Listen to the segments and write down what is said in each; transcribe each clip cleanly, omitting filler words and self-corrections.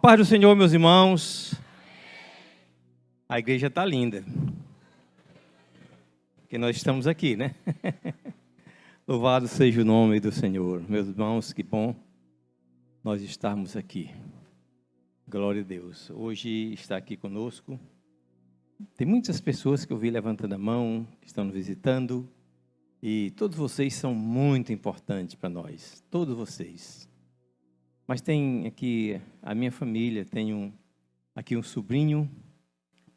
Paz do Senhor, meus irmãos. A igreja está linda. Porque nós estamos aqui, né? Louvado seja o nome do Senhor. Meus irmãos, que bom nós estarmos aqui. Glória a Deus. Hoje está aqui conosco. Tem muitas pessoas que eu vi levantando a mão, que estão nos visitando. E todos vocês são muito importantes para nós. Todos vocês. Mas tem aqui a minha família, tenho aqui um sobrinho,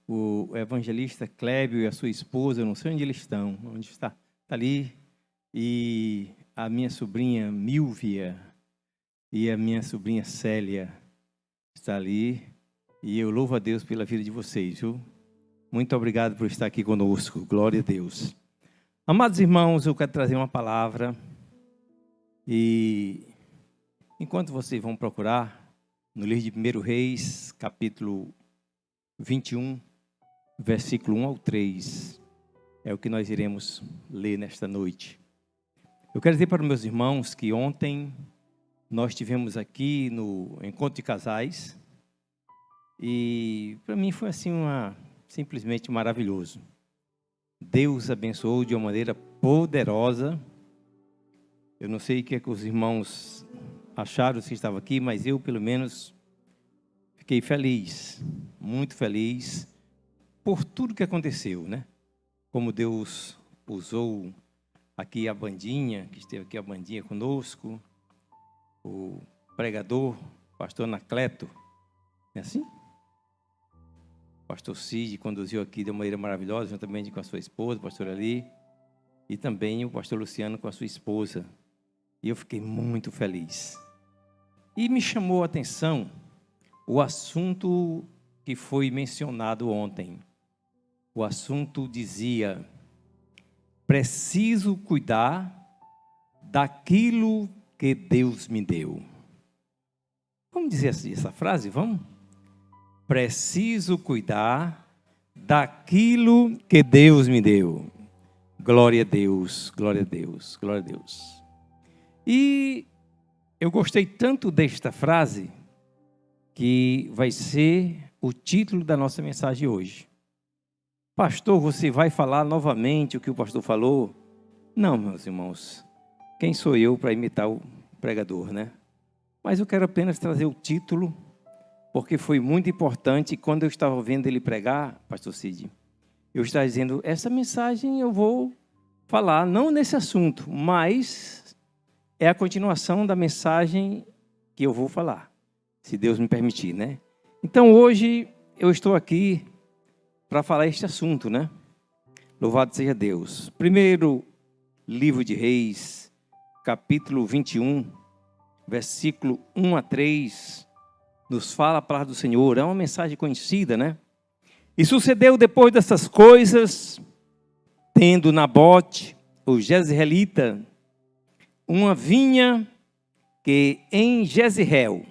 o evangelista Clébio e a sua esposa, eu não sei onde eles estão, onde está? Está ali. E a minha sobrinha Milvia e a minha sobrinha Célia está ali. E eu louvo a Deus pela vida de vocês, viu? Muito obrigado por estar aqui conosco, glória a Deus. Amados irmãos, eu quero trazer uma palavra e... enquanto vocês vão procurar, no livro de 1 Reis, capítulo 21, versículo 1 ao 3, é o que nós iremos ler nesta noite. Eu quero dizer para os meus irmãos que ontem nós tivemos aqui no Encontro de Casais, e para mim foi assim simplesmente maravilhoso. Deus abençoou de uma maneira poderosa. Eu não sei o que é que os irmãos acharam que estava aqui, mas eu, pelo menos, fiquei feliz, muito feliz, por tudo que aconteceu, né? Como Deus usou aqui a bandinha, que esteve aqui a bandinha conosco, o pregador, pastor Anacleto, não é assim? O pastor Cid conduziu aqui de uma maneira maravilhosa, juntamente com a sua esposa, o pastor Ali, e também o pastor Luciano com a sua esposa. E eu fiquei muito feliz. E me chamou a atenção o assunto que foi mencionado ontem. O assunto dizia: preciso cuidar daquilo que Deus me deu. Vamos dizer assim, essa frase, vamos? Preciso cuidar daquilo que Deus me deu. Glória a Deus, glória a Deus, glória a Deus. E eu gostei tanto desta frase que vai ser o título da nossa mensagem hoje. Pastor, você vai falar novamente o que o pastor falou? Não, meus irmãos. Quem sou eu para imitar o pregador, né? Mas eu quero apenas trazer o título, porque foi muito importante. Quando eu estava vendo ele pregar, pastor Cid, eu estava dizendo, essa mensagem eu vou falar, não nesse assunto, mas é a continuação da mensagem que eu vou falar, se Deus me permitir, né? Então, hoje, eu estou aqui para falar este assunto, né? Louvado seja Deus. Primeiro livro de Reis, capítulo 21, versículo 1 a 3, nos fala a palavra do Senhor. É uma mensagem conhecida, né? E sucedeu depois dessas coisas, tendo Nabote, o jezreelita, uma vinha que em Jezreel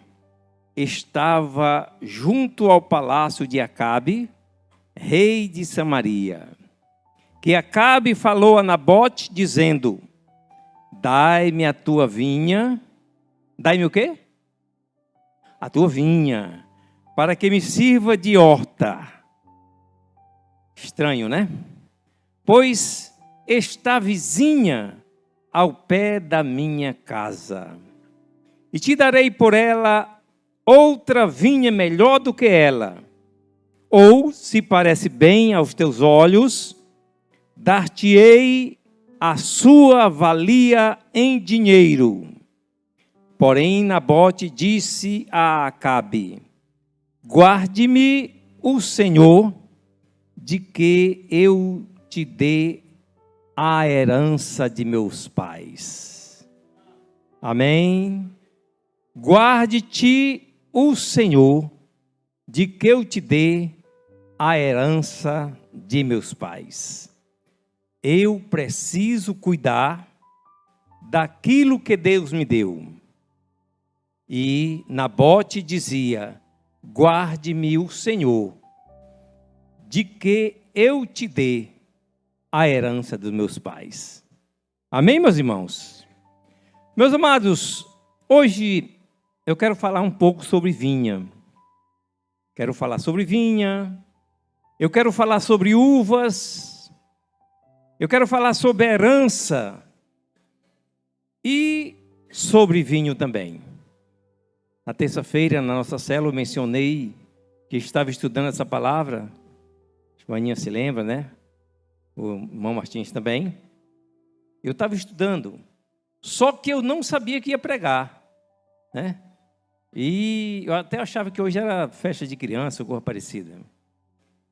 estava junto ao palácio de Acabe, rei de Samaria, que Acabe falou a Nabote, dizendo, dai-me a tua vinha, dai-me o quê? A tua vinha, para que me sirva de horta. Estranho, né? Pois está vizinha ao pé da minha casa, e te darei por ela outra vinha melhor do que ela, ou, se parece bem aos teus olhos, dar-te-ei a sua valia em dinheiro. Porém, Nabote disse a Acabe, guarde-me o Senhor de que eu te dê a herança de meus pais. Amém? Guarde-te o Senhor de que eu te dê a herança de meus pais. Eu preciso cuidar daquilo que Deus me deu. E Nabote dizia, guarde-me o Senhor de que eu te dê a herança dos meus pais. Amém, meus irmãos? Meus amados, hoje eu quero falar um pouco sobre vinha. quero falar sobre vinha, eu quero falar sobre uvas, eu quero falar sobre herança e sobre vinho também. Na terça-feira, na nossa célula, eu mencionei que estava estudando essa palavra. A Joaninha se lembra, né? O irmão Martins também. Eu estava estudando, só que eu não sabia que ia pregar, né? E eu até achava que hoje era festa de criança ou coisa parecida.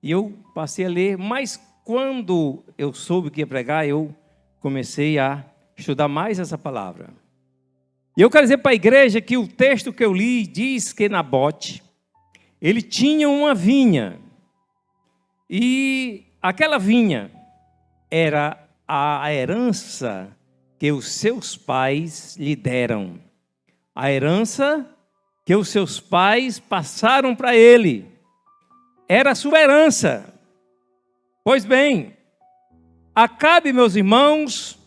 E eu passei a ler, mas quando eu soube que ia pregar, eu comecei a estudar mais essa palavra. E eu quero dizer para a igreja que o texto que eu li diz que Nabote, ele tinha uma vinha. E aquela vinha era a herança que os seus pais lhe deram. A herança que os seus pais passaram para ele. Era a sua herança. Pois bem, Acabe, meus irmãos,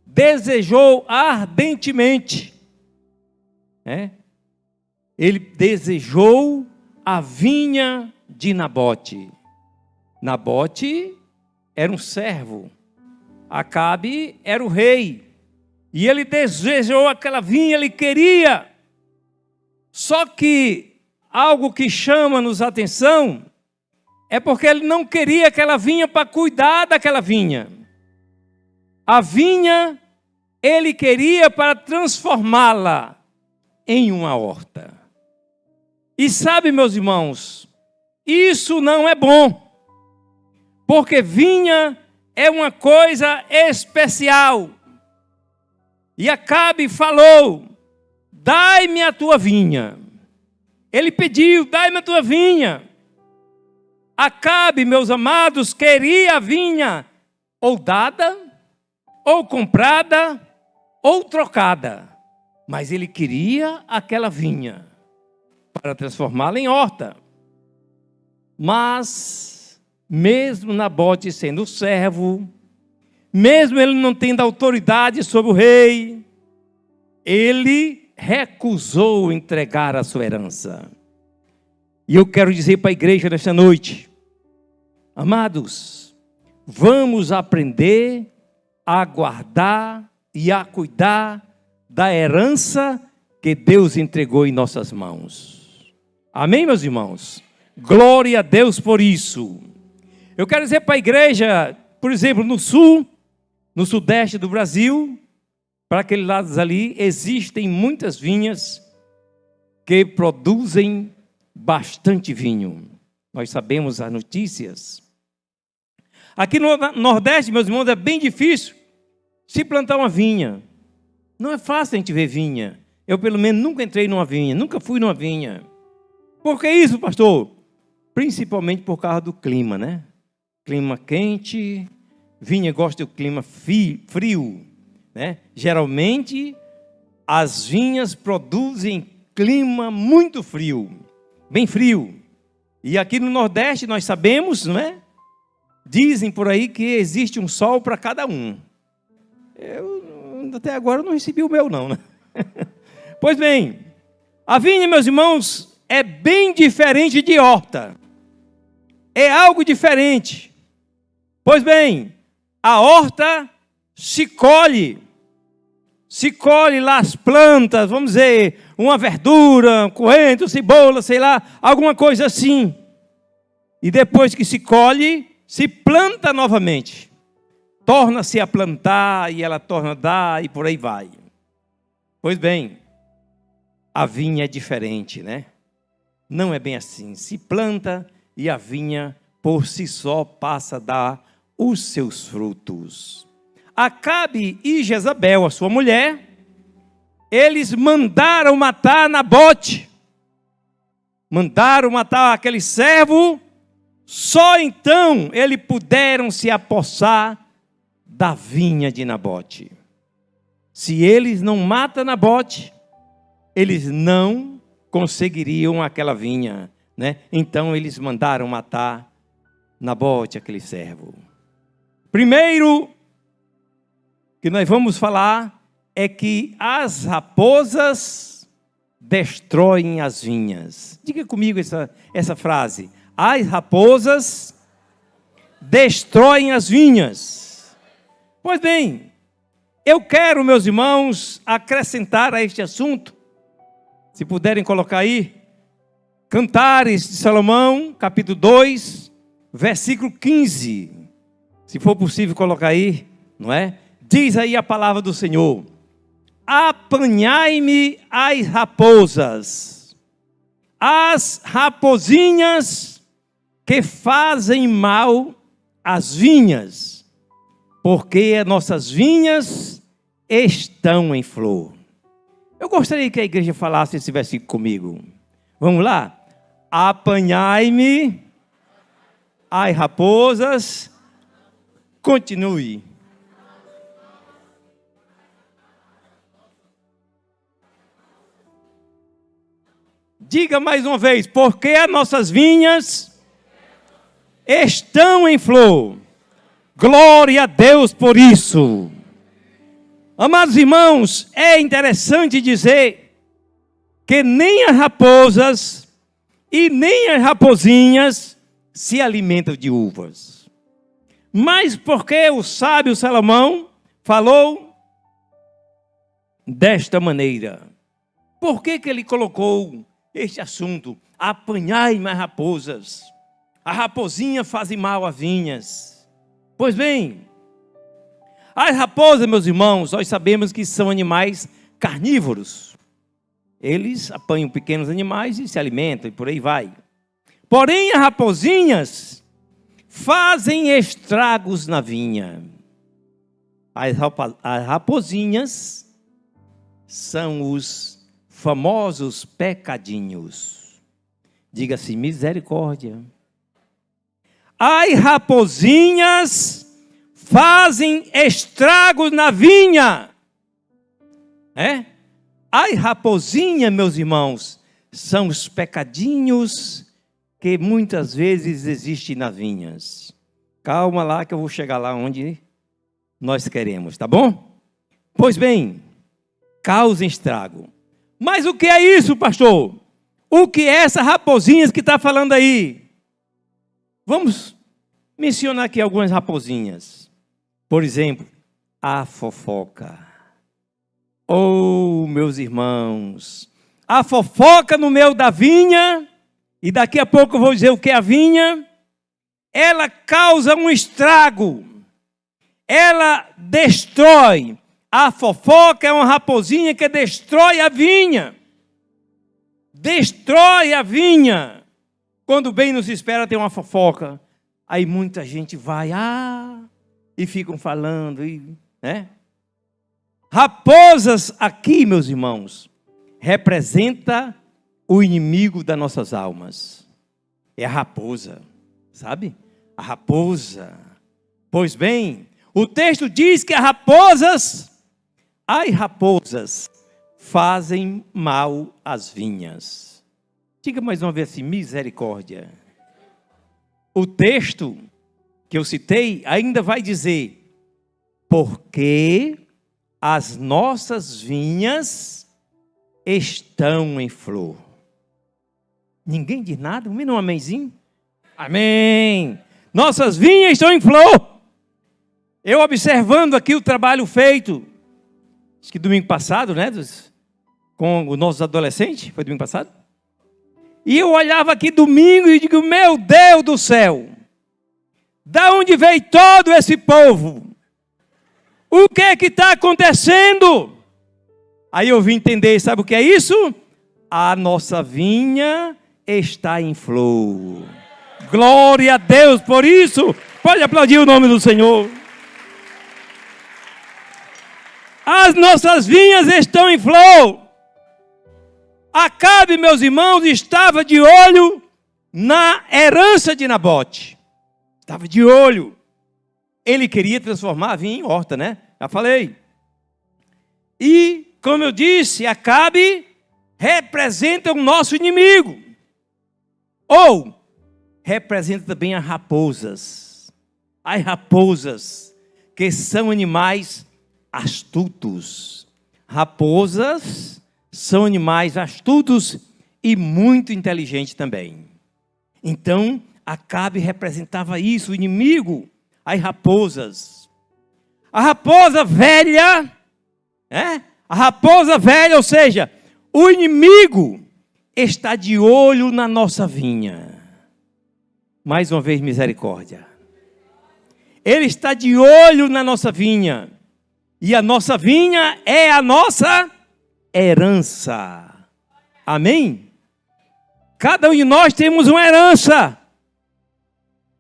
desejou ardentemente, ele desejou a vinha de Nabote. Nabote era um servo, Acabe era o rei, e ele desejou aquela vinha, ele queria. Só que algo que chama-nos a atenção é porque ele não queria aquela vinha para cuidar daquela vinha. A vinha ele queria para transformá-la em uma horta. E sabe, meus irmãos, isso não é bom, porque vinha é uma coisa especial. E Acabe falou: dai-me a tua vinha. Ele pediu: dai-me a tua vinha. Acabe, meus amados, queria a vinha ou dada, ou comprada, ou trocada. Mas ele queria aquela vinha para transformá-la em horta. Mas, mesmo Nabote sendo servo, mesmo ele não tendo autoridade sobre o rei, ele recusou entregar a sua herança. E eu quero dizer para a igreja nesta noite, amados, vamos aprender a guardar e a cuidar da herança que Deus entregou em nossas mãos. Amém, meus irmãos? Glória a Deus por isso. Eu quero dizer para a igreja, por exemplo, no sul, no sudeste do Brasil, para aqueles lados ali, existem muitas vinhas que produzem bastante vinho. Nós sabemos as notícias. Aqui no Nordeste, meus irmãos, é bem difícil se plantar uma vinha. Não é fácil a gente ver vinha. Eu, pelo menos, nunca entrei numa vinha, nunca fui numa vinha. Por que isso, pastor? Principalmente por causa do clima, né? Clima quente, vinha gosta do clima frio, né? Geralmente, as vinhas produzem clima muito frio, bem frio. E aqui no Nordeste, nós sabemos, não é? Dizem por aí que existe um sol para cada um. Eu, até agora, não recebi o meu, não, né? Pois bem, a vinha, meus irmãos, é bem diferente de horta. É algo diferente. Pois bem, a horta se colhe lá as plantas, vamos dizer, uma verdura, um coentro, cebola, sei lá, alguma coisa assim. E depois que se colhe, se planta novamente. Torna-se a plantar e ela torna a dar e por aí vai. Pois bem, a vinha é diferente, né? Não é bem assim. Se planta e a vinha por si só passa a dar os seus frutos. Acabe e Jezabel, a sua mulher, eles mandaram matar Nabote. Mandaram matar aquele servo. Só então eles puderam se apossar da vinha de Nabote. Se eles não matam Nabote, eles não conseguiriam aquela vinha, né? Então eles mandaram matar Nabote, aquele servo. Primeiro que nós vamos falar é que as raposas destroem as vinhas. Diga comigo essa frase. As raposas destroem as vinhas. Pois bem, eu quero, meus irmãos, acrescentar a este assunto, se puderem colocar aí, Cantares de Salomão, capítulo 2, versículo 15. Se for possível colocar aí, não é? Diz aí a palavra do Senhor: apanhai-me as raposas, as rapozinhas que fazem mal às vinhas, porque as nossas vinhas estão em flor. Eu gostaria que a igreja falasse esse versículo comigo. Vamos lá? Apanhai-me as raposas. Continue. Diga mais uma vez, porque as nossas vinhas estão em flor. Glória a Deus por isso. Amados irmãos, é interessante dizer que nem as raposas e nem as rapozinhas se alimentam de uvas. Mas porque o sábio Salomão falou desta maneira? Por que ele colocou este assunto? Apanhai-me as raposas. A rapozinha faz mal às vinhas. Pois bem, as raposas, meus irmãos, nós sabemos que são animais carnívoros. Eles apanham pequenos animais e se alimentam, e por aí vai. Porém, as rapozinhas fazem estragos na vinha. As rapozinhas são os famosos pecadinhos. Diga-se misericórdia. As rapozinhas fazem estragos na vinha. As rapozinhas, meus irmãos, são os pecadinhos que muitas vezes existem nas vinhas. Calma lá que eu vou chegar lá onde nós queremos, tá bom? Pois bem, causam estrago. Mas o que é isso, pastor? O que é essas rapozinhas que está falando aí? Vamos mencionar aqui algumas rapozinhas. Por exemplo, a fofoca. Oh, meus irmãos, a fofoca no meio da vinha, e daqui a pouco eu vou dizer o que é a vinha, ela causa um estrago, ela destrói. A fofoca é uma raposinha que destrói a vinha. Destrói a vinha. Quando bem nos espera tem uma fofoca. Aí muita gente vai, e ficam falando, né? Raposas aqui, meus irmãos, representa o inimigo das nossas almas. É a raposa, sabe? A raposa. Pois bem, o texto diz que as raposas fazem mal às vinhas. Diga mais uma vez assim, misericórdia. O texto que eu citei ainda vai dizer, porque as nossas vinhas estão em flor. Ninguém diz nada? Um amenzinho? Amém. Nossas vinhas estão em flor. Eu observando aqui o trabalho feito, acho que domingo passado, né? Com os nossos adolescentes, foi domingo passado? E eu olhava aqui domingo e digo, meu Deus do céu, da onde veio todo esse povo? O que é que está acontecendo? Aí eu vim entender, sabe o que é isso? A nossa vinha está em flor. Glória a Deus por isso. Pode aplaudir o nome do Senhor. As nossas vinhas estão em flor. Acabe, meus irmãos, estava de olho na herança de Nabote. Estava de olho. Ele queria transformar a vinha em horta, né? Já falei. E, como eu disse, Acabe representa o nosso inimigo. Ou representa também as raposas. As raposas, que são animais astutos. Raposas são animais astutos e muito inteligentes também. Então, Acabe representava isso, o inimigo, as raposas. A raposa velha, a raposa velha, ou seja, o inimigo está de olho na nossa vinha. Mais uma vez, misericórdia. Ele está de olho na nossa vinha. E a nossa vinha é a nossa herança. Amém? Cada um de nós temos uma herança.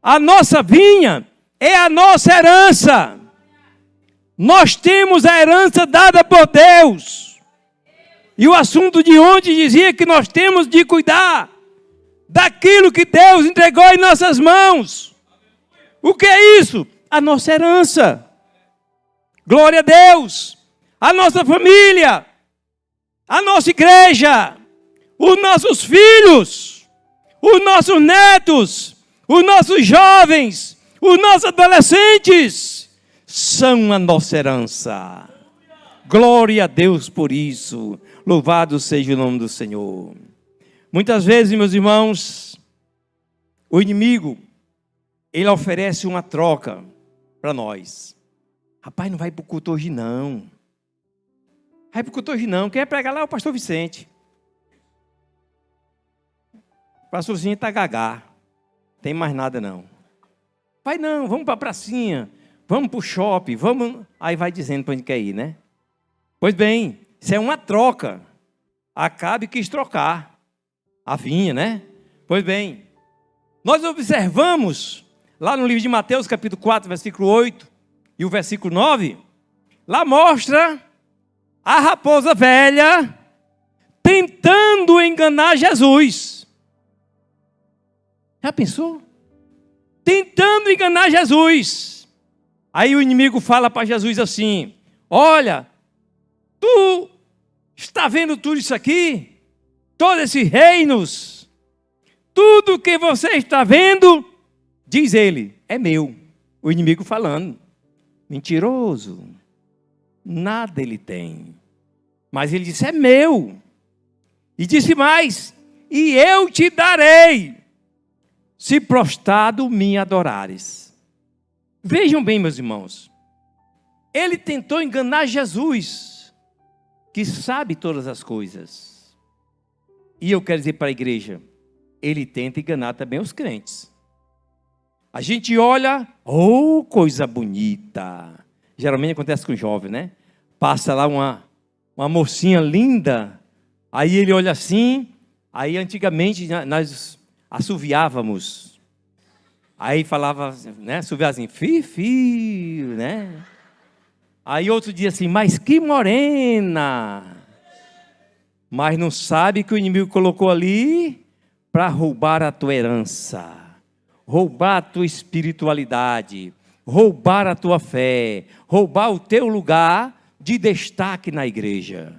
A nossa vinha é a nossa herança. Nós temos a herança dada por Deus. E o assunto de ontem dizia que nós temos de cuidar daquilo que Deus entregou em nossas mãos. O que é isso? A nossa herança. Glória a Deus. A nossa família. A nossa igreja. Os nossos filhos. Os nossos netos. Os nossos jovens, os nossos adolescentes, são a nossa herança. Glória a Deus por isso. Louvado seja o nome do Senhor. Muitas vezes, meus irmãos, o inimigo, ele oferece uma troca para nós. Rapaz, não vai para o culto hoje não. Vai para o culto hoje não. Quem é pregar lá é o pastor Vicente. O pastorzinho está gagá. Tem mais nada não. Vai não, vamos para a pracinha, vamos para o shopping, vamos... Aí vai dizendo para onde quer ir, né? Pois bem, isso é uma troca. Acabe quis trocar a vinha, né? Pois bem, nós observamos lá no livro de Mateus, capítulo 4, versículo 8 e o versículo 9, lá mostra a raposa velha tentando enganar Jesus. Já pensou? Tentando enganar Jesus. Aí o inimigo fala para Jesus assim: olha, tu está vendo tudo isso aqui? Todos esses reinos, tudo que você está vendo, diz ele, é meu. O inimigo falando. Mentiroso. Nada ele tem. Mas ele disse, é meu. E disse mais, e eu te darei, se prostrado me adorares. Vejam bem, meus irmãos. Ele tentou enganar Jesus, que sabe todas as coisas. E eu quero dizer para a igreja, ele tenta enganar também os crentes. A gente olha, oh, coisa bonita. Geralmente acontece com o jovem, né? Passa lá uma mocinha linda, aí ele olha assim, aí antigamente nós assoviávamos. Aí falava, né, assoviava assim, fi, né? Aí outro dia assim, mas que morena! Mas não sabe que o inimigo colocou ali para roubar a tua herança, roubar a tua espiritualidade, roubar a tua fé, roubar o teu lugar de destaque na igreja,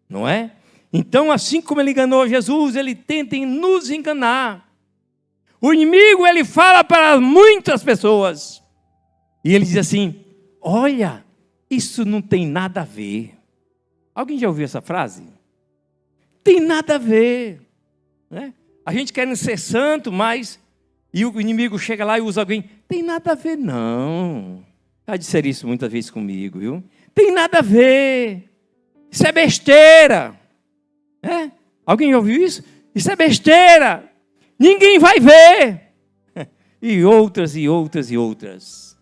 não é? Então, assim como ele enganou Jesus, ele tenta nos enganar. O inimigo, ele fala para muitas pessoas, e ele diz assim, olha, isso não tem nada a ver. Alguém já ouviu essa frase? Tem nada a ver, né? A gente quer ser santo, mas... E o inimigo chega lá e usa alguém, tem nada a ver não. Já disseram isso muitas vezes comigo, viu? Tem nada a ver. Isso é besteira. É? Alguém já ouviu isso? Isso é besteira. Ninguém vai ver. E outras, e outras, e outras.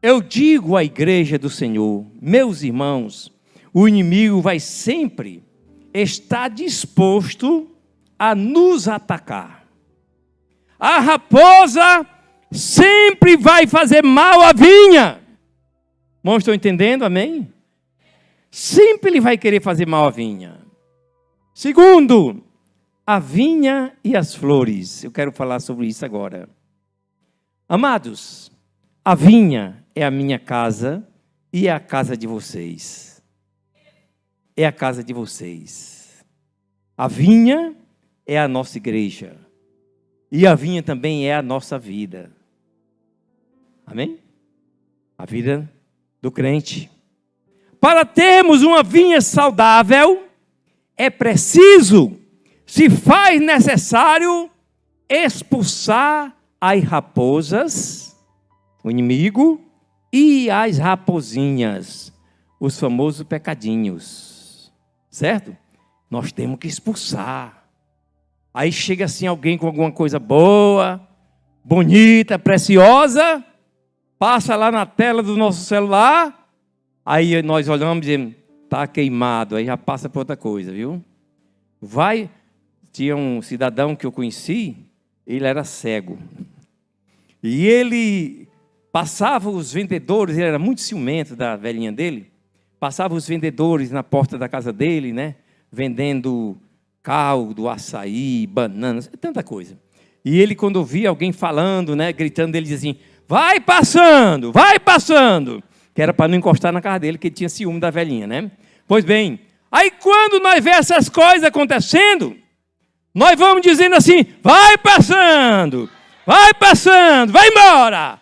Eu digo à igreja do Senhor, meus irmãos, o inimigo vai sempre estar disposto a nos atacar. A raposa sempre vai fazer mal à vinha. Irmãos, estão entendendo? Amém? Sempre ele vai querer fazer mal à vinha. Segundo, a vinha e as flores. Eu quero falar sobre isso agora. Amados, a vinha é a minha casa e é a casa de vocês. É a casa de vocês. A vinha é a nossa igreja. E a vinha também é a nossa vida. Amém? A vida do crente. Para termos uma vinha saudável, é preciso, se faz necessário, expulsar as raposas, o inimigo, e as raposinhas, os famosos pecadinhos, certo? Nós temos que expulsar. Aí chega assim alguém com alguma coisa boa, bonita, preciosa, passa lá na tela do nosso celular, aí nós olhamos e dizemos, está queimado, aí já passa para outra coisa, viu? Tinha um cidadão que eu conheci, ele era cego, e ele passava os vendedores, ele era muito ciumento da velhinha dele, passava os vendedores na porta da casa dele, né? Vendendo caldo, açaí, bananas, tanta coisa. E ele, quando ouvia alguém falando, né, gritando, ele dizia assim, vai passando, que era para não encostar na casa dele, que ele tinha ciúme da velhinha, né? Pois bem, aí quando nós vemos essas coisas acontecendo, nós vamos dizendo assim, vai passando, vai embora.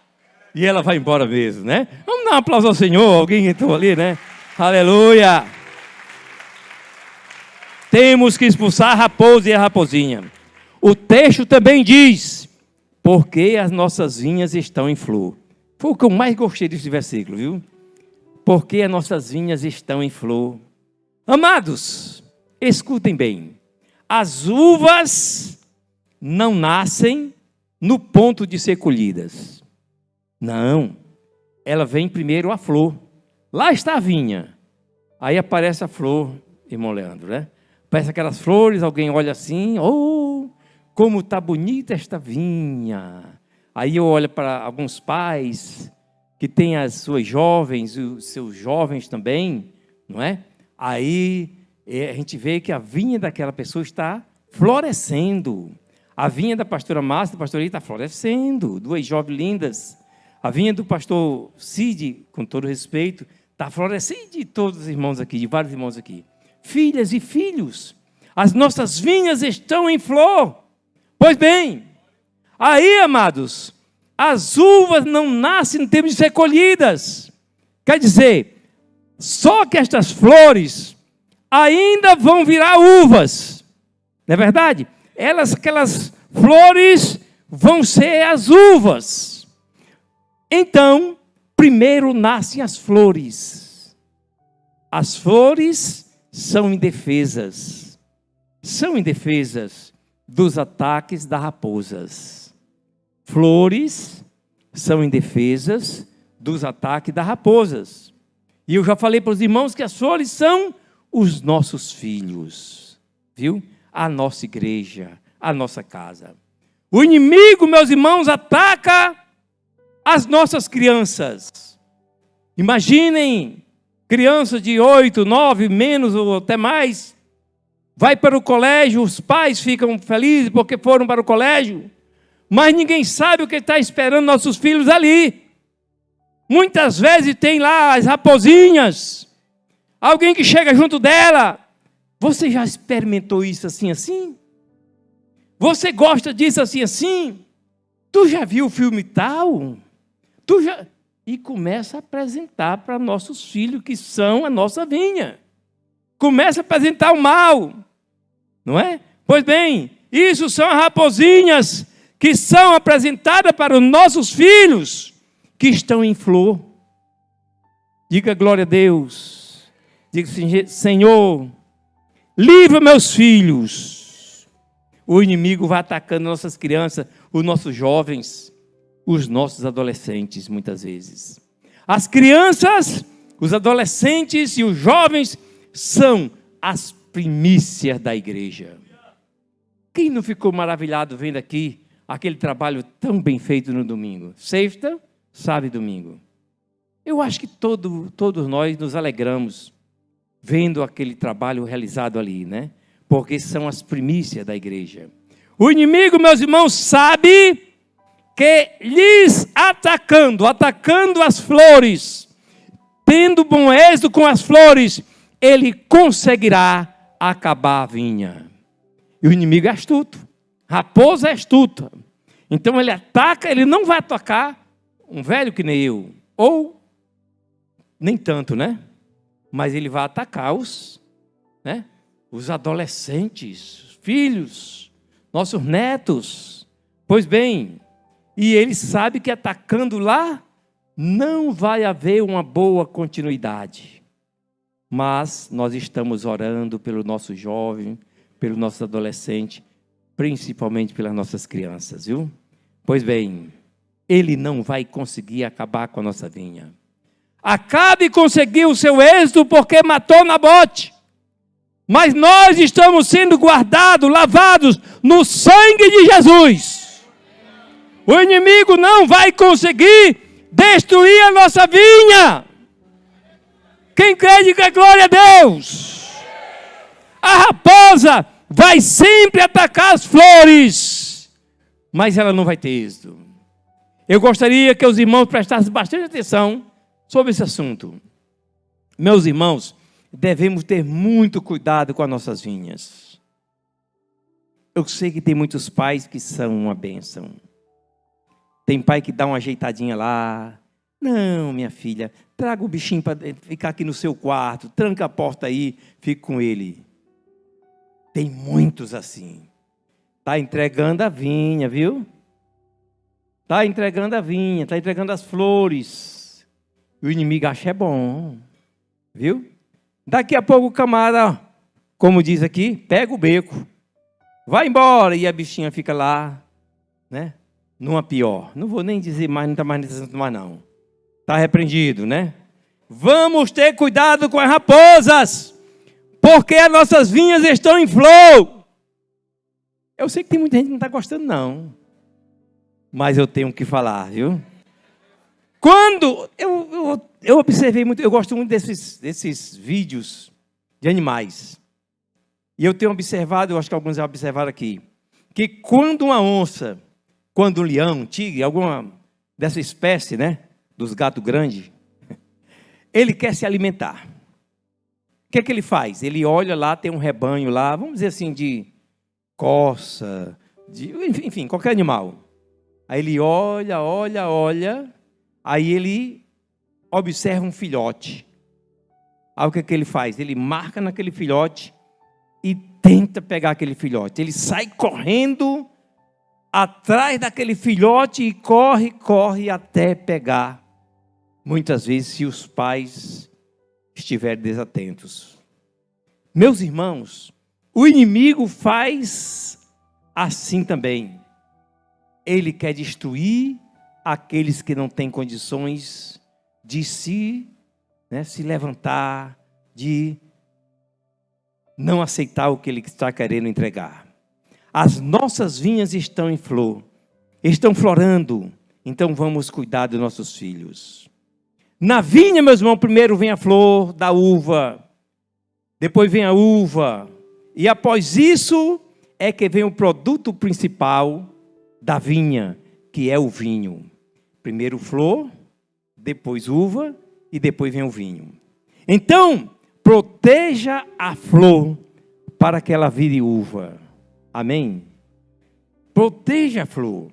E ela vai embora mesmo, né? Vamos dar um aplauso ao Senhor, alguém entrou ali, né? Aleluia! Temos que expulsar a raposa e a raposinha. O texto também diz, porque as nossas vinhas estão em flor. Foi o que eu mais gostei desse versículo, viu? Porque as nossas vinhas estão em flor. Amados, escutem bem. As uvas não nascem no ponto de ser colhidas. Não. Ela vem primeiro a flor. Lá está a vinha. Aí aparece a flor, irmão Leandro, né? Aparece aquelas flores, alguém olha assim, oh, como está bonita esta vinha. Aí eu olho para alguns pais que têm as suas jovens, os seus jovens também, não é? Aí a gente vê que a vinha daquela pessoa está florescendo. A vinha da pastora Márcia, da pastora está florescendo, duas jovens lindas. A vinha do pastor Cid, com todo respeito, está florescendo, de todos os irmãos aqui, de vários irmãos aqui. Filhas e filhos, as nossas vinhas estão em flor. Pois bem, aí, amados, as uvas não nascem no tempo de ser colhidas. Quer dizer, só que estas flores ainda vão virar uvas. Não é verdade? Aquelas flores vão ser as uvas. Então, primeiro nascem as flores. As flores são indefesas. São indefesas dos ataques das raposas. Flores são indefesas dos ataques das raposas. E eu já falei para os irmãos que as flores são os nossos filhos, viu? A nossa igreja, a nossa casa. O inimigo, meus irmãos, ataca as nossas crianças. Imaginem, crianças de 8, 9, menos ou até mais, vai para o colégio, os pais ficam felizes porque foram para o colégio, mas ninguém sabe o que está esperando nossos filhos ali. Muitas vezes tem lá as raposinhas, alguém que chega junto dela, você já experimentou isso assim? Você gosta disso assim? Tu já viu o filme tal? E começa a apresentar para nossos filhos que são a nossa vinha. Começa a apresentar o mal, não é? Pois bem, isso são as raposinhas que são apresentadas para os nossos filhos que estão em flor. Diga glória a Deus. Diga assim, Senhor, livra meus filhos. O inimigo vai atacando nossas crianças, os nossos jovens, os nossos adolescentes, muitas vezes. As crianças, os adolescentes e os jovens são as primícias da igreja. Quem não ficou maravilhado vendo aqui aquele trabalho tão bem feito no domingo? Sexta, sábado e domingo. Eu acho que todos nós nos alegramos vendo aquele trabalho realizado ali, né? Porque são as primícias da igreja. O inimigo, meus irmãos, sabe que lhes atacando as flores, tendo bom êxito com as flores, ele conseguirá acabar a vinha. E o inimigo é astuto, raposa é astuta. Então ele ataca, ele não vai atacar um velho que nem eu, ou nem tanto, né? Mas ele vai atacar os adolescentes, filhos, nossos netos. Pois bem, e ele sabe que atacando lá, não vai haver uma boa continuidade. Mas nós estamos orando pelo nosso jovem, pelo nosso adolescente, principalmente pelas nossas crianças, viu? Pois bem, ele não vai conseguir acabar com a nossa vinha. Acabe conseguiu o seu êxito porque matou Nabote. Mas nós estamos sendo guardados, lavados no sangue de Jesus. O inimigo não vai conseguir destruir a nossa vinha. Quem crê, diga glória a Deus. A raposa vai sempre atacar as flores, mas ela não vai ter êxito. Eu gostaria que os irmãos prestassem bastante atenção sobre esse assunto. Meus irmãos, devemos ter muito cuidado com as nossas vinhas. Eu sei que tem muitos pais que são uma bênção. Tem pai que dá uma ajeitadinha lá. Não, minha filha, traga o bichinho para ficar aqui no seu quarto, tranca a porta aí, fique com ele. Tem muitos assim. Está entregando a vinha, viu? Está entregando a vinha, está entregando as flores. O inimigo acha é bom, viu? Daqui a pouco o camarada, como diz aqui, pega o beco, vai embora e a bichinha fica lá, né? Numa pior. Não vou nem dizer mais, não está mais necessitando mais não. Está repreendido, né? Vamos ter cuidado com as raposas, porque as nossas vinhas estão em flor. Eu sei que tem muita gente que não está gostando não, mas eu tenho que falar, viu? Quando eu observei muito, eu gosto muito desses vídeos de animais. E eu tenho observado, eu acho que alguns já observaram aqui, que quando uma onça, quando um leão, um tigre, alguma dessa espécie, né, dos gatos grandes, ele quer se alimentar. O que é que ele faz? Ele olha lá, tem um rebanho lá, vamos dizer assim, de corça, enfim, qualquer animal. Aí ele olha, aí ele observa um filhote. Aí o que é que ele faz? Ele marca naquele filhote e tenta pegar aquele filhote. Ele sai correndo atrás daquele filhote e corre até pegar. Muitas vezes, se os pais estiverem desatentos. Meus irmãos, o inimigo faz assim também. Ele quer destruir aqueles que não têm condições de se levantar, de não aceitar o que ele está querendo entregar. As nossas vinhas estão em flor, estão florando, então vamos cuidar dos nossos filhos. Na vinha, meus irmãos, primeiro vem a flor da uva, depois vem a uva, e após isso é que vem o produto principal da vinha, que é o vinho. Primeiro flor, depois uva e depois vem o vinho. Então, proteja a flor para que ela vire uva. Amém? Proteja a flor.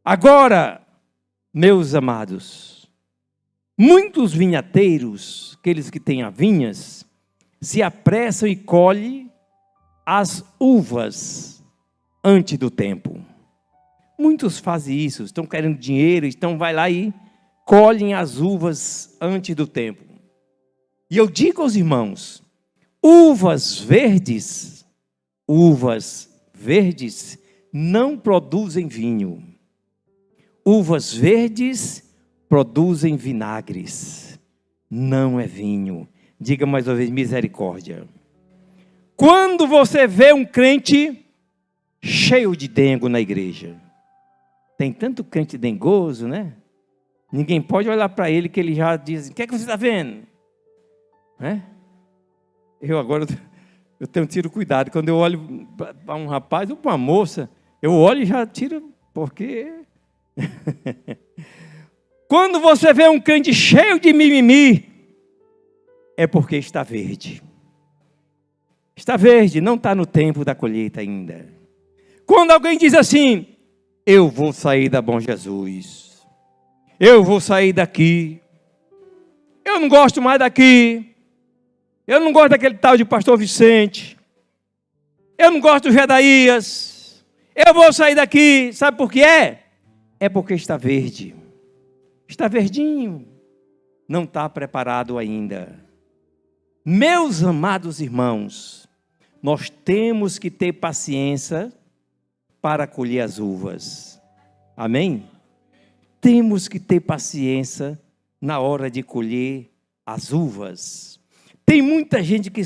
Agora, meus amados, muitos vinhateiros, aqueles que têm as vinhas, se apressam e colhem as uvas antes do tempo. Muitos fazem isso, estão querendo dinheiro, então vai lá e colhem as uvas antes do tempo. E eu digo aos irmãos, uvas verdes não produzem vinho. Uvas verdes produzem vinagres, não é vinho. Diga mais uma vez, misericórdia. Quando você vê um crente cheio de dengo na igreja, tem tanto crente dengoso, né? Ninguém pode olhar para ele que ele já diz, o que é que você está vendo? Né? Eu tenho tido cuidado, quando eu olho para um rapaz ou para uma moça, eu olho e já tiro, porque... Quando você vê um crente cheio de mimimi, é porque está verde. Está verde, não está no tempo da colheita ainda. Quando alguém diz assim, eu vou sair da Bom Jesus, eu vou sair daqui, eu não gosto mais daqui, eu não gosto daquele tal de pastor Vicente, Eu não gosto do Jedaías. Eu vou sair daqui. Sabe por que é? É porque está verde. Está verdinho. Não está preparado ainda. Meus amados irmãos, nós temos que ter paciência para colher as uvas. Amém? Temos que ter paciência na hora de colher as uvas. Tem muita gente que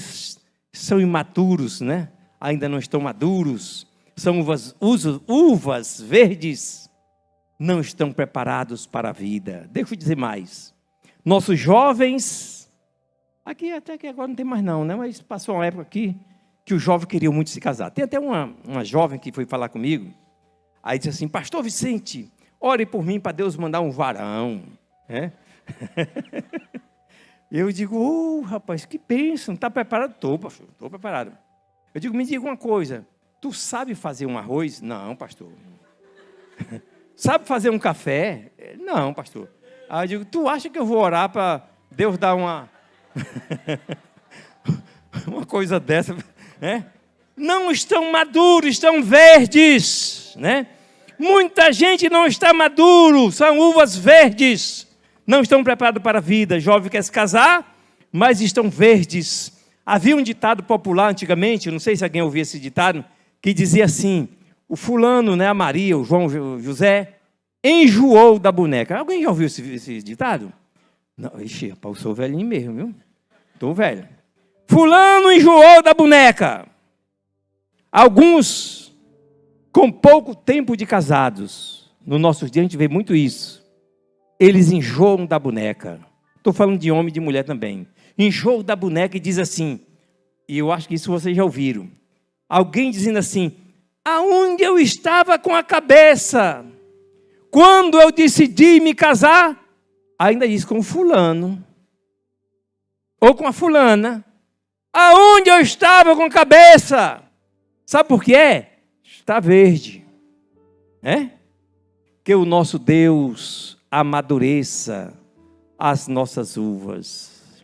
são imaturos, né? Ainda não estão maduros. São uvas verdes. Não estão preparados para a vida. Deixa eu dizer mais. Nossos jovens, aqui até que agora não tem mais não, né? Mas passou uma época aqui que os jovens queriam muito se casar. Tem até uma jovem que foi falar comigo. Aí disse assim, pastor Vicente, ore por mim para Deus mandar um varão. É? Eu digo, rapaz, que bênção, está preparado? Estou, pastor, estou preparado. Eu digo, me diga uma coisa, tu sabe fazer um arroz? Não, pastor. Sabe fazer um café? Não, pastor. Aí eu digo, tu acha que eu vou orar para Deus dar uma coisa dessa, né? Não estão maduros, estão verdes, né? Muita gente não está maduro, são uvas verdes, não estão preparados para a vida. Jovem quer se casar, mas estão verdes. Havia um ditado popular antigamente, não sei se alguém ouviu esse ditado, que dizia assim, o fulano, né, a Maria, o João, o José, enjoou da boneca. Alguém já ouviu esse ditado? Não, ixi, rapaz, eu sou velhinho mesmo, viu? Estou velho. Fulano enjoou da boneca. Alguns, com pouco tempo de casados, no nossos dias a gente vê muito isso. Eles enjoam da boneca. Estou falando de homem e de mulher também. Enjoam da boneca e diz assim, e eu acho que isso vocês já ouviram. Alguém dizendo assim, aonde eu estava com a cabeça? Quando eu decidi me casar, ainda diz com o fulano, ou com a fulana, aonde eu estava com a cabeça? Sabe por que é? Está verde. É? Que o nosso Deus amadureça as nossas uvas.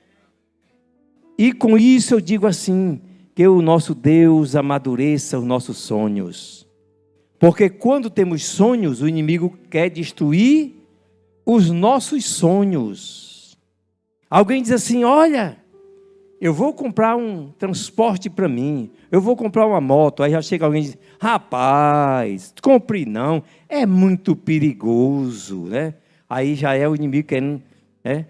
E com isso eu digo assim, que o nosso Deus amadureça os nossos sonhos. Porque quando temos sonhos, o inimigo quer destruir os nossos sonhos. Alguém diz assim, olha, eu vou comprar um transporte para mim, eu vou comprar uma moto. Aí já chega alguém e diz, rapaz, compre não, é muito perigoso, né? Aí já é o inimigo querendo, né,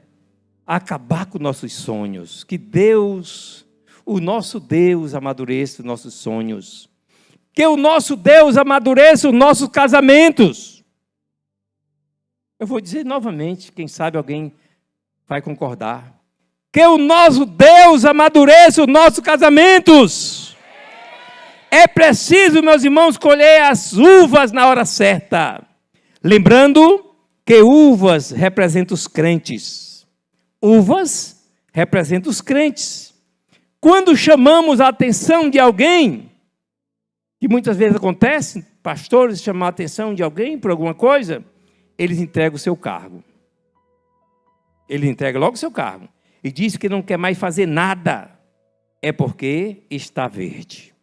acabar com nossos sonhos. Que Deus, o nosso Deus amadureça os nossos sonhos. Que o nosso Deus amadureça os nossos casamentos. Eu vou dizer novamente, quem sabe alguém vai concordar. Que o nosso Deus amadureça os nossos casamentos. É preciso, meus irmãos, colher as uvas na hora certa. Lembrando que uvas representam os crentes. Uvas representam os crentes. Quando chamamos a atenção de alguém, que muitas vezes acontece, pastores chamam a atenção de alguém por alguma coisa, eles entregam o seu cargo. Ele entrega logo o seu cargo. E diz que não quer mais fazer nada. É porque está verde.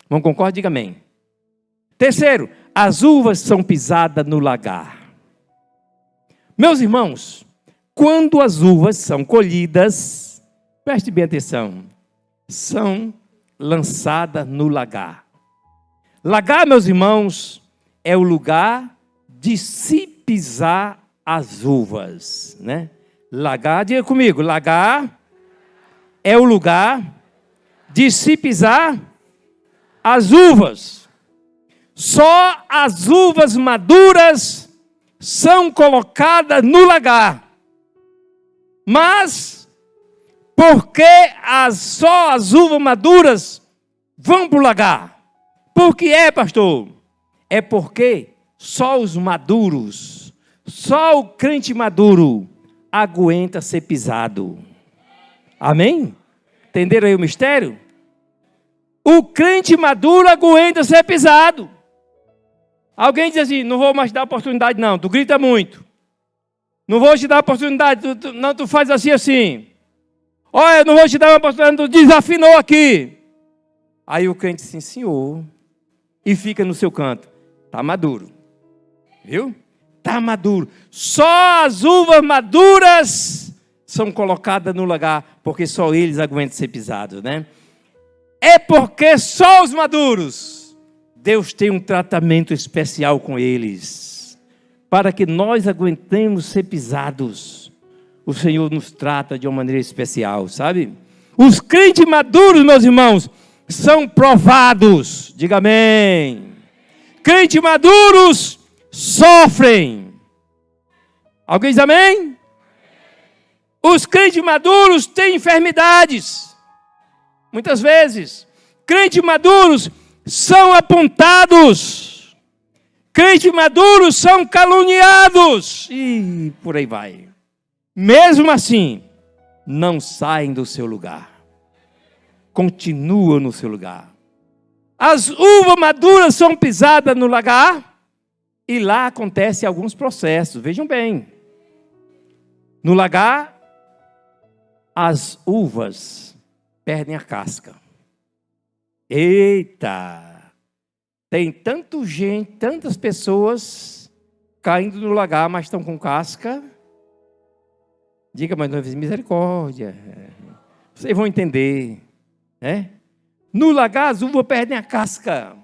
Vamos concordar? Diga amém. Terceiro, as uvas são pisadas no lagar. Meus irmãos, quando as uvas são colhidas, preste bem atenção, são lançadas no lagar. Lagar, meus irmãos, é o lugar de se pisar as uvas, né? Lagar, diga comigo, lagar é o lugar de se pisar as uvas. Só as uvas maduras são colocadas no lagar. Mas, por que só as uvas maduras vão para o lagar? Por que é, pastor? É porque só os maduros, só o crente maduro aguenta ser pisado. Amém? Entenderam aí o mistério? O crente maduro aguenta ser pisado. Alguém diz assim, não vou mais te dar oportunidade não, tu grita muito. Não vou te dar oportunidade, tu faz assim. Olha, não vou te dar uma oportunidade, tu desafinou aqui. Aí o crente, sim, senhor, e fica no seu canto. Está maduro. Viu? Está maduro. Só as uvas maduras são colocadas no lagar, porque só eles aguentam ser pisados, né? É porque só os maduros, Deus tem um tratamento especial com eles, para que nós aguentemos ser pisados. O Senhor nos trata de uma maneira especial, sabe? Os crentes maduros, meus irmãos, são provados. Diga amém. Crentes maduros sofrem. Alguém diz amém? Os crentes maduros têm enfermidades. Muitas vezes. Crentes maduros são apontados. Crentes maduros são caluniados. E por aí vai. Mesmo assim, não saem do seu lugar. Continuam no seu lugar. As uvas maduras são pisadas no lagar. E lá acontecem alguns processos. Vejam bem. No lagar, as uvas perdem a casca. Eita! Tem tantas pessoas caindo no lagar, mas estão com casca. Diga, mas não é misericórdia. Vocês vão entender. Né? No lagar, as uvas perdem a casca.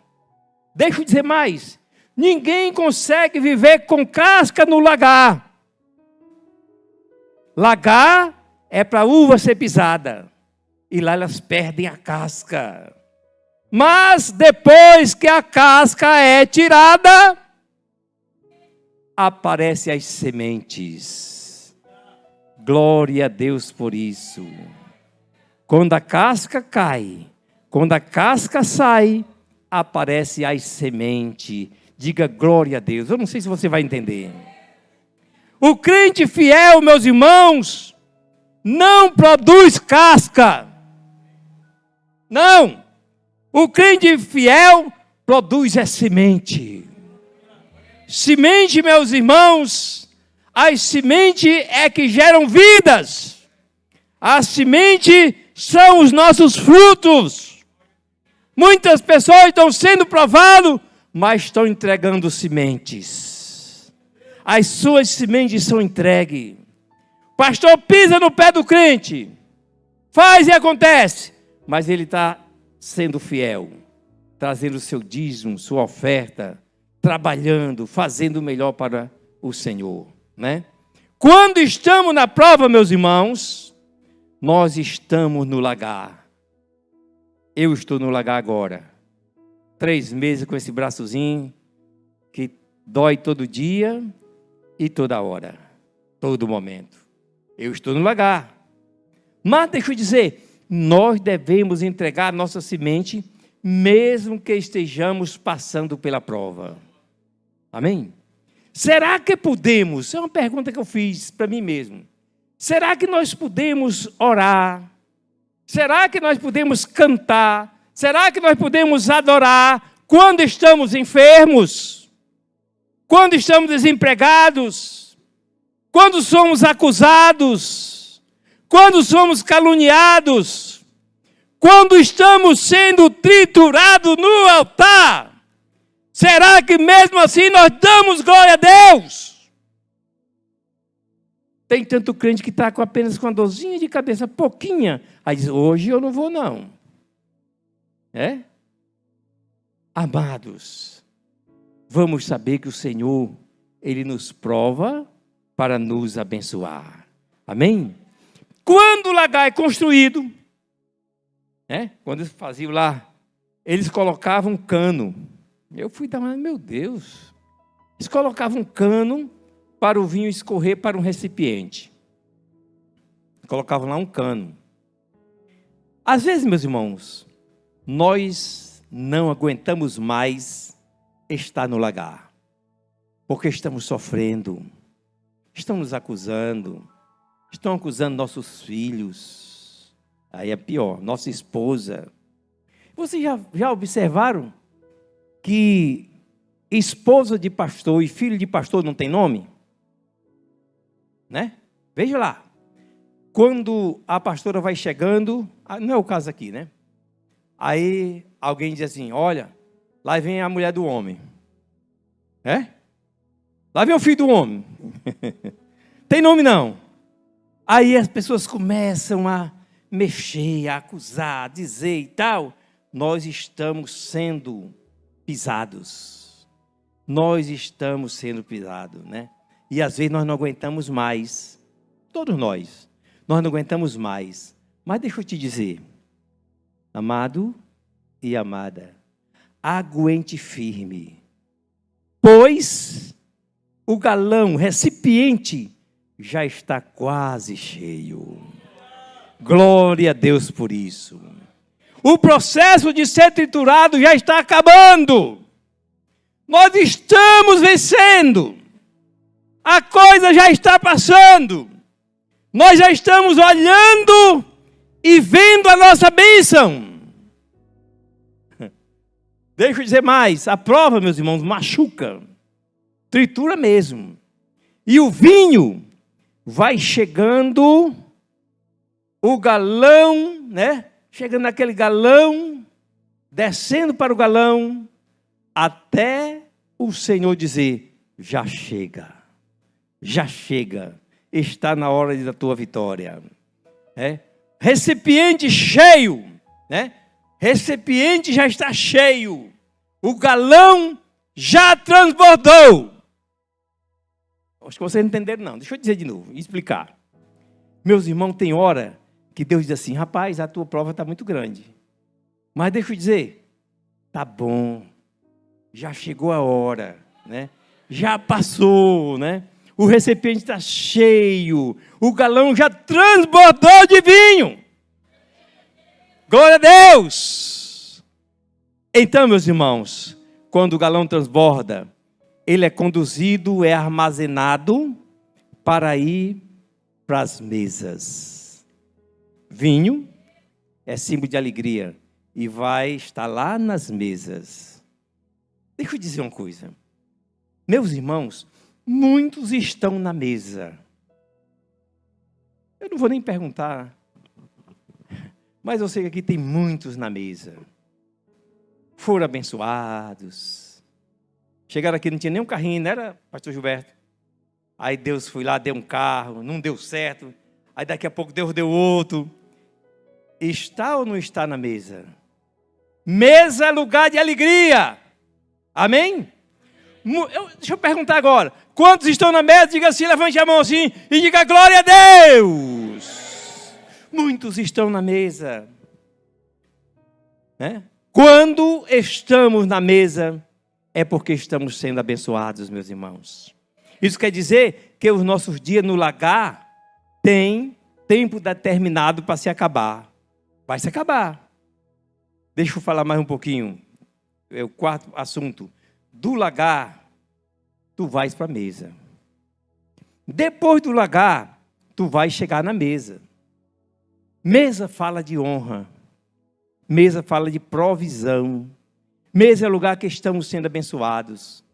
Deixa eu dizer mais. Ninguém consegue viver com casca no lagar. Lagar é para a uva ser pisada. E lá elas perdem a casca. Mas depois que a casca é tirada, aparecem as sementes. Glória a Deus por isso. Quando a casca cai, quando a casca sai, aparecem as sementes. Diga glória a Deus. Eu não sei se você vai entender. O crente fiel, meus irmãos, não produz casca. Não. O crente fiel produz a semente. Semente, meus irmãos, as sementes é que geram vidas. A semente são os nossos frutos. Muitas pessoas estão sendo provadas, mas estão entregando sementes. As suas sementes são entregues. Pastor pisa no pé do crente, faz e acontece, mas ele está sendo fiel, trazendo o seu dízimo, sua oferta, trabalhando, fazendo o melhor para o Senhor, né? Quando estamos na prova, meus irmãos, nós estamos no lagar. Eu estou no lagar agora. 3 meses com esse braçozinho que dói todo dia e toda hora, todo momento. Eu estou no lagar. Mas deixa eu dizer, nós devemos entregar a nossa semente, mesmo que estejamos passando pela prova. Amém? Será que podemos? É uma pergunta que eu fiz para mim mesmo. Será que nós podemos orar? Será que nós podemos cantar? Será que nós podemos adorar quando estamos enfermos? Quando estamos desempregados? Quando somos acusados? Quando somos caluniados? Quando estamos sendo triturados no altar? Será que mesmo assim nós damos glória a Deus? Tem tanto crente que está apenas com uma dorzinha de cabeça, pouquinha. Aí diz, hoje eu não vou não. É? Amados, vamos saber que o Senhor, Ele nos prova para nos abençoar. Amém? Quando o lagar é construído, quando eles faziam lá, eles colocavam um cano. Eu fui dar uma, meu Deus. Eles colocavam um cano para o vinho escorrer para um recipiente. Colocavam lá um cano. Às vezes, meus irmãos, nós não aguentamos mais estar no lagar. Porque estamos sofrendo. Estão nos acusando. Estão acusando nossos filhos. Aí é pior, nossa esposa. Vocês já observaram que esposa de pastor e filho de pastor não tem nome? Né? Veja lá. Quando a pastora vai chegando, não é o caso aqui, né? Aí alguém diz assim, olha, lá vem a mulher do homem. Lá vem o filho do homem. Tem nome não. Aí as pessoas começam a mexer, a acusar, a dizer e tal. Nós estamos sendo pisados. Nós estamos sendo pisados, né? E às vezes nós não aguentamos mais. Todos nós não aguentamos mais. Mas deixa eu te dizer, amado e amada, aguente firme, pois o galão, recipiente, já está quase cheio. Glória a Deus por isso. O processo de ser triturado já está acabando. Nós estamos vencendo. A coisa já está passando. Nós já estamos olhando e vendo a nossa bênção. Deixa eu dizer mais. A prova, meus irmãos, machuca. Tritura mesmo. E o vinho vai chegando, o galão, né? Chegando naquele galão, descendo para o galão, até o Senhor dizer, já chega, está na hora da tua vitória. Recipiente cheio, né? Recipiente já está cheio, o galão já transbordou. Acho que vocês não entenderam não, deixa eu dizer de novo, explicar. Meus irmãos, tem hora que Deus diz assim, rapaz, a tua prova está muito grande. Mas deixa eu dizer, tá bom, já chegou a hora, né? Já passou, né? O recipiente está cheio, o galão já transbordou de vinho. Glória a Deus! Então, meus irmãos, quando o galão transborda, ele é conduzido, é armazenado para ir para as mesas. Vinho é símbolo de alegria e vai estar lá nas mesas. Deixa eu dizer uma coisa. Meus irmãos, muitos estão na mesa. Eu não vou nem perguntar, mas eu sei que aqui tem muitos na mesa. Foram abençoados. Chegaram aqui, não tinha nem um carrinho, não era, pastor Gilberto? Aí Deus foi lá, deu um carro, não deu certo. Aí daqui a pouco Deus deu outro. Está ou não está na mesa? Mesa é lugar de alegria. Amém? Deixa eu perguntar agora. Quantos estão na mesa? Diga assim, levante a mão assim e diga glória a Deus. Muitos estão na mesa. Né? Quando estamos na mesa, é porque estamos sendo abençoados, meus irmãos. Isso quer dizer que os nossos dias no lagar têm tempo determinado para se acabar. Vai se acabar. Deixa eu falar mais um pouquinho. É o quarto assunto. Do lagar, tu vais para a mesa. Depois do lagar, tu vais chegar na mesa. Mesa fala de honra. Mesa fala de provisão. Mesa é o lugar que estamos sendo abençoados.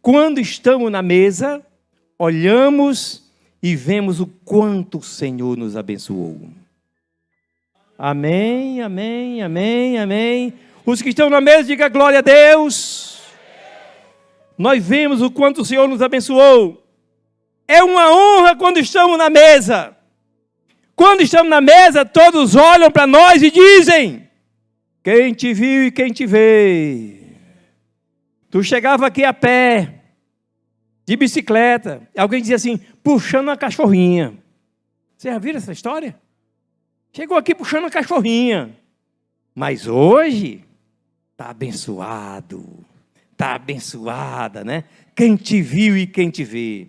Quando estamos na mesa, olhamos e vemos o quanto o Senhor nos abençoou. Amém, amém, amém, amém. Os que estão na mesa, digam glória a Deus. Nós vemos o quanto o Senhor nos abençoou. É uma honra quando estamos na mesa. Quando estamos na mesa, todos olham para nós e dizem, quem te viu e quem te vê. Tu chegava aqui a pé, de bicicleta, alguém dizia assim, puxando uma cachorrinha. Você já viu essa história? Chegou aqui puxando uma cachorrinha. Mas hoje, está abençoado, está abençoada, né? Quem te viu e quem te vê.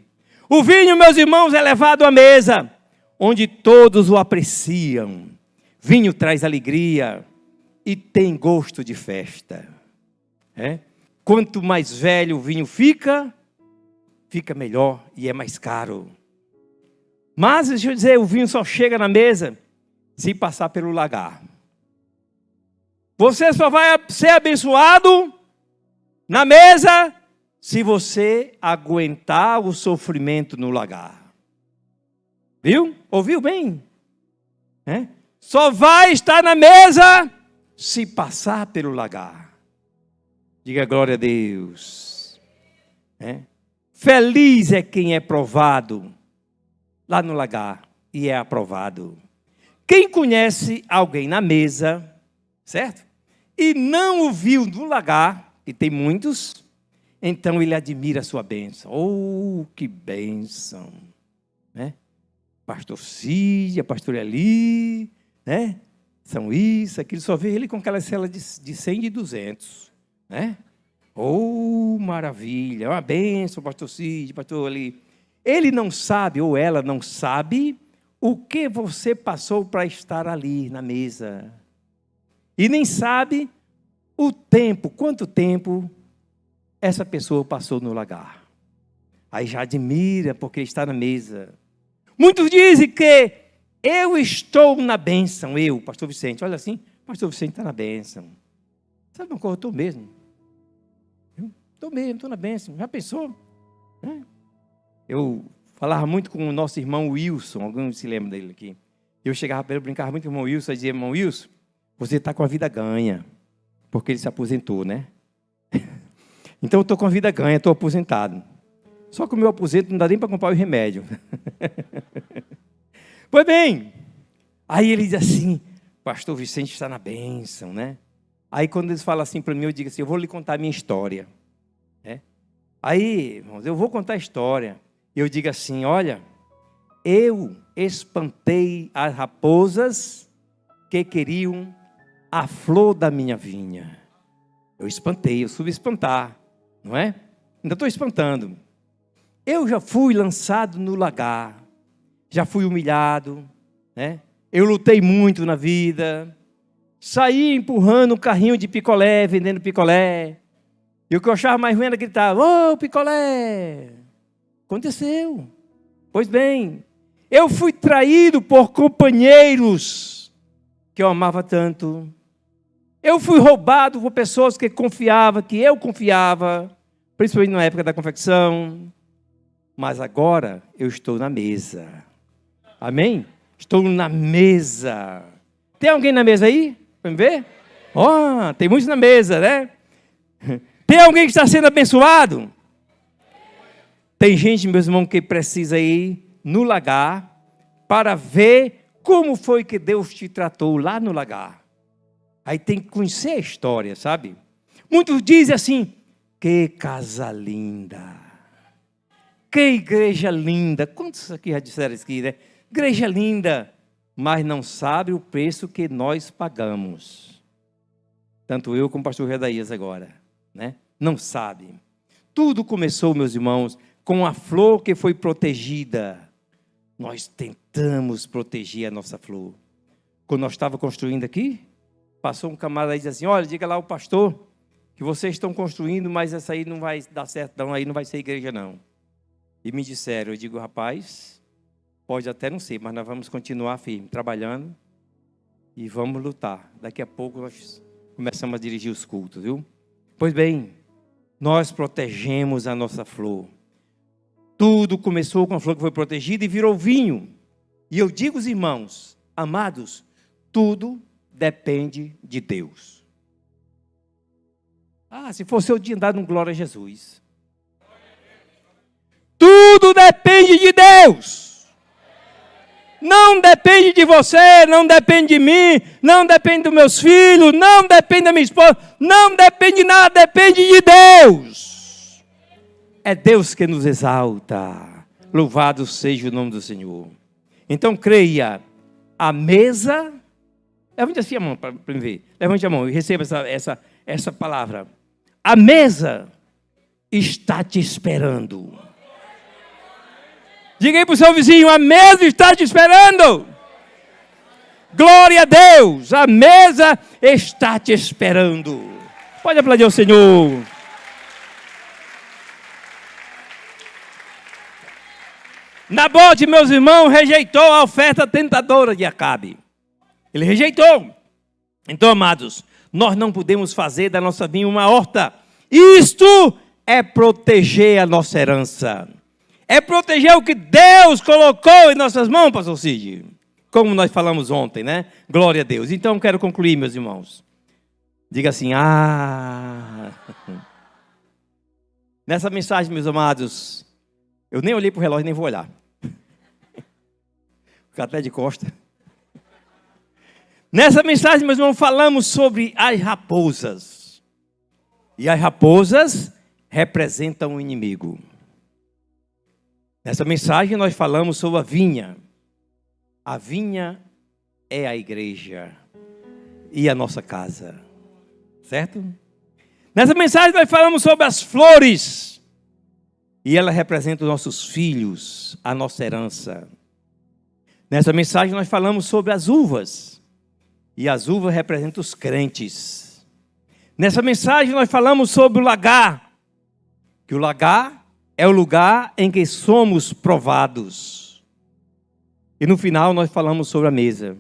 O vinho, meus irmãos, é levado à mesa, onde todos o apreciam. Vinho traz alegria e tem gosto de festa. Quanto mais velho o vinho fica melhor e é mais caro. Mas, deixa eu dizer, o vinho só chega na mesa se passar pelo lagar. Você só vai ser abençoado na mesa se você aguentar o sofrimento no lagar. Viu? Ouviu bem? Só vai estar na mesa se passar pelo lagar. Diga glória a Deus. Feliz é quem é provado lá no lagar e é aprovado. Quem conhece alguém na mesa, certo? E não o viu no lagar, que tem muitos, então ele admira a sua bênção. Oh, que bênção! Né? Pastor Cid, a pastora Eli, né? São isso, aquilo, só vê ele com aquela cela de 100 e de 200, né? Oh, maravilha, uma bênção, pastor Cid, pastor Eli. Ele não sabe, ou ela não sabe, o que você passou para estar ali na mesa. E nem sabe o tempo, quanto tempo essa pessoa passou no lagar. Aí já admira porque está na mesa. Muitos dizem que eu estou na bênção, pastor Vicente, olha assim, pastor Vicente está na bênção. Sabe uma coisa, eu estou mesmo. Estou na bênção, já pensou? Eu falava muito com o nosso irmão Wilson, alguém se lembra dele aqui. Eu chegava para ele, brincava muito com o irmão Wilson, e dizia, irmão Wilson, você está com a vida ganha, porque ele se aposentou, né? Então eu estou com a vida ganha, estou aposentado. Só que o meu aposento não dá nem para comprar o remédio. Pois bem, aí ele diz assim, pastor Vicente está na bênção, né? Aí quando eles falam assim para mim, eu digo assim, eu vou lhe contar a minha história. Aí, irmãos, eu vou contar a história. Eu digo assim, olha, eu espantei as raposas que queriam a flor da minha vinha. Eu espantei, eu soube espantar, não é? Ainda estou espantando. Eu já fui lançado no lagar, já fui humilhado, né? Eu lutei muito na vida, saí empurrando um carrinho de picolé, vendendo picolé. E o que eu achava mais ruim era gritar, ô, picolé! Aconteceu. Pois bem, eu fui traído por companheiros que eu amava tanto. Eu fui roubado por pessoas que eu confiava, principalmente na época da confecção. Mas agora eu estou na mesa. Amém? Estou na mesa. Tem alguém na mesa aí? Vamos ver? Tem muitos na mesa, né? Tem alguém que está sendo abençoado? Tem gente, meus irmãos, que precisa ir no lagar para ver como foi que Deus te tratou lá no lagar. Aí tem que conhecer a história, sabe? Muitos dizem assim, que casa linda, que igreja linda. Quantos aqui já disseram isso aqui, né? Igreja linda, mas não sabe o preço que nós pagamos. Tanto eu como o pastor Redaías agora, né? Não sabe. Tudo começou, meus irmãos, com a flor que foi protegida. Nós tentamos proteger a nossa flor. Quando nós estávamos construindo aqui, passou um camarada e disse assim, olha, diga lá ao pastor que vocês estão construindo, mas essa aí não vai dar certo, não, aí não vai ser igreja não. E me disseram, eu digo, rapaz, pode até não ser, mas nós vamos continuar firme, trabalhando e vamos lutar. Daqui a pouco nós começamos a dirigir os cultos, viu? Pois bem, nós protegemos a nossa flor. Tudo começou com a flor que foi protegida e virou vinho. E eu digo aos irmãos, amados, tudo depende de Deus. Se fosse eu tinha dado um glória a Jesus. Tudo depende de Deus. Não depende de você, não depende de mim, não depende dos meus filhos, não depende da minha esposa, não depende de nada, depende de Deus. É Deus que nos exalta. Louvado seja o nome do Senhor. Então creia, a mesa, levante assim a mão para me ver, levante a mão e receba essa palavra. A mesa está te esperando. Diga aí para o seu vizinho, a mesa está te esperando. Glória a Deus, a mesa está te esperando. Pode aplaudir o Senhor. Nabote, meus irmãos, rejeitou a oferta tentadora de Acabe. Ele rejeitou. Então, amados, nós não podemos fazer da nossa vinha uma horta. Isto é proteger a nossa herança. É proteger o que Deus colocou em nossas mãos, pastor Cid. Como nós falamos ontem, né? Glória a Deus. Então, quero concluir, meus irmãos. Diga assim, Nessa mensagem, meus amados, eu nem olhei para o relógio, nem vou olhar. Ficar até de costa. Nessa mensagem, meus irmãos, falamos sobre as raposas. E as raposas representam o inimigo. Nessa mensagem, nós falamos sobre a vinha. A vinha é a igreja e a nossa casa. Certo? Nessa mensagem, nós falamos sobre as flores. E ela representa os nossos filhos, a nossa herança. Nessa mensagem, nós falamos sobre as uvas. E as uvas representam os crentes. Nessa mensagem nós falamos sobre o lagar. Que o lagar é o lugar em que somos provados. E no final nós falamos sobre a mesa.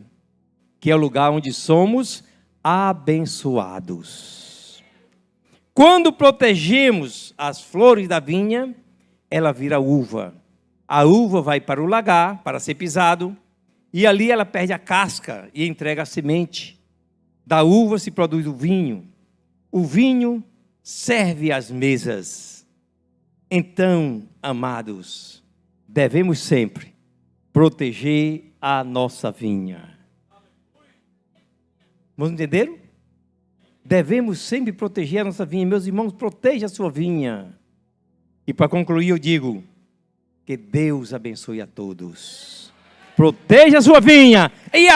Que é o lugar onde somos abençoados. Quando protegemos as flores da vinha, ela vira uva. A uva vai para o lagar, para ser pisado. E ali ela perde a casca e entrega a semente. Da uva se produz o vinho. O vinho serve às mesas. Então, amados, devemos sempre proteger a nossa vinha. Vamos entender? Devemos sempre proteger a nossa vinha. Meus irmãos, proteja a sua vinha. E para concluir, eu digo que Deus abençoe a todos. Proteja a sua vinha e a